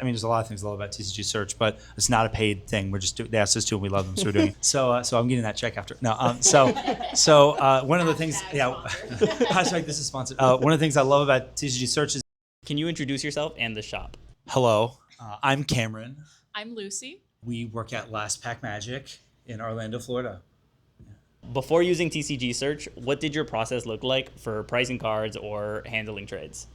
I mean, there's a lot of things I love about TCG Search, but it's not a paid thing. They asked us to, and we love them, so we're doing it. So I'm getting that check after. No, one of the things, hashtag this is sponsored. One of the things I love about TCG Search is. Can you introduce yourself and the shop? Hello, I'm Cameron. I'm Lucy. We work at Last Pack Magic in Orlando, Florida. Before using TCG Search, what did your process look like for pricing cards or handling trades?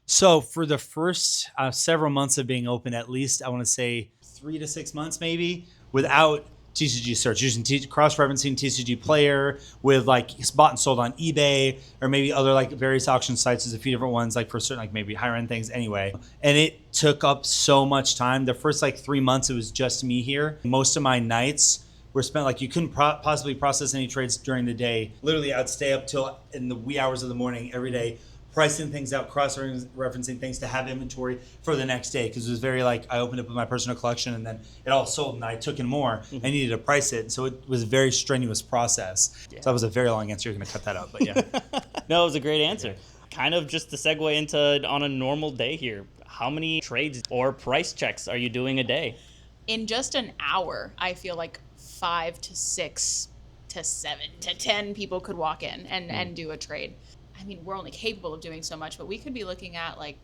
So for the first several months of being open, at least I want to say 3 to 6 months maybe, without TCG Search, using cross-referencing TCG Player with like bought and sold on eBay or maybe other like various auction sites. There's a few different ones like for certain like maybe higher end things anyway. And it took up so much time. The first like 3 months, it was just me here. Most of my nights were spent like you couldn't possibly process any trades during the day. Literally, I'd stay up till in the wee hours of the morning every day, pricing things out, cross-referencing things to have inventory for the next day. Because it was very like, I opened up with my personal collection and then it all sold and I took in more. I needed to price it. So it was a very strenuous process. Yeah. So that was a very long answer. You're going to cut that out, but yeah. No, it was a great answer. Yeah. Kind of just to segue into on a normal day here, how many trades or price checks are you doing a day? In just an hour, I feel like 5 to 6 to 7 to 10 people could walk in and do a trade. I mean, we're only capable of doing so much, but we could be looking at like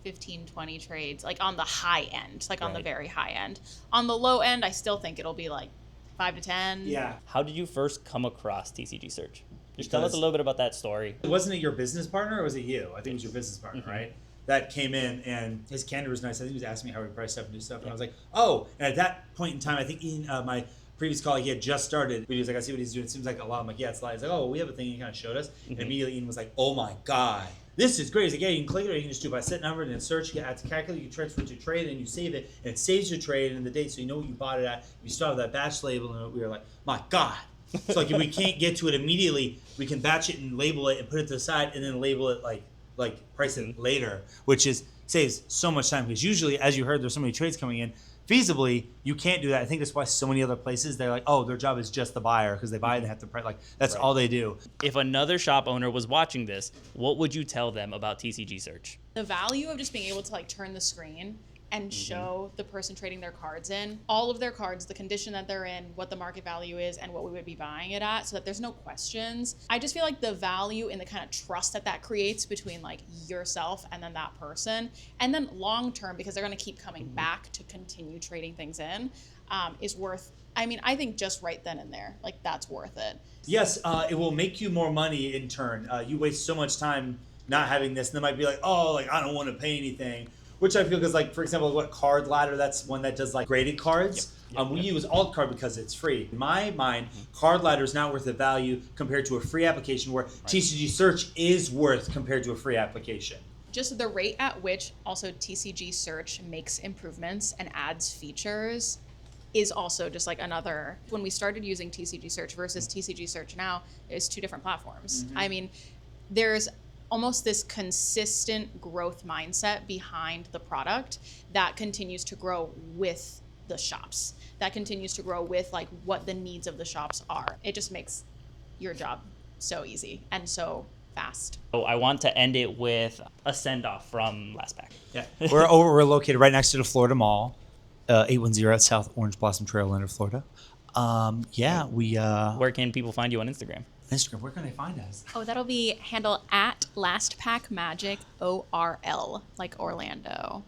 15, 20 trades, like on the high end, like on the very high end. On the low end, I still think it'll be like 5 to 10. Yeah. How did you first come across TCG Search? Just tell us a little bit about that story. Wasn't it your business partner or was it you? I think it was your business partner, right? That came in and his candor was nice. I think he was asking me how we price stuff and do stuff. And I was like, oh, and at that point in time, I think Ian, my previous colleague, he had just started, but he was like, I see what he's doing. It seems like a lot. I'm like, yeah, it's a lot. He's like, oh, we have a thing he kind of showed us. And immediately Ian was like, oh my God, this is great. He's like, yeah, you can click it or you can just do it by set number and then search, you add to calculate, you transfer it to trade and you save it and it saves your trade and the date so you know what you bought it at. You still have that batch label and we were like, my God. So like if we can't get to it immediately, we can batch it and label it and put it to the side and then label it like price it later, which saves so much time because usually, as you heard, there's so many trades coming in. Feasibly, you can't do that. I think that's why so many other places, they're like, oh, their job is just the buyer because they buy and they have to price. Like, that's all they do. If another shop owner was watching this, what would you tell them about TCG Search? The value of just being able to like turn the screen and show the person trading their cards in, all of their cards, the condition that they're in, what the market value is, and what we would be buying it at so that there's no questions. I just feel like the value in the kind of trust that creates between like yourself and then that person, and then long term, because they're gonna keep coming back to continue trading things in, is worth, I mean, I think just right then and there, like that's worth it. Yes, it will make you more money in turn. You waste so much time not having this, and they might be like, oh, like I don't want to pay anything. Which I feel because, like, for example, what Card Ladder, that's one that does like graded cards. We use alt card because it's free. In my mind, Card Ladder is not worth the value compared to a free application where TCG Search is worth compared to a free application. Just the rate at which also TCG Search makes improvements and adds features is also just like another, when we started using TCG Search versus TCG Search now, is 2 different platforms. I mean, there's almost this consistent growth mindset behind the product that continues to grow with the shops, that continues to grow with like what the needs of the shops are. It just makes your job so easy and so fast. So I want to end it with a send-off from Last Pack. Yeah, we're located right next to the Florida Mall, 810 at South Orange Blossom Trail, Orlando, Florida. Where can people find you on Instagram? Instagram, where can they find us? Oh, that'll be handle at LastPackMagic ORL, like Orlando.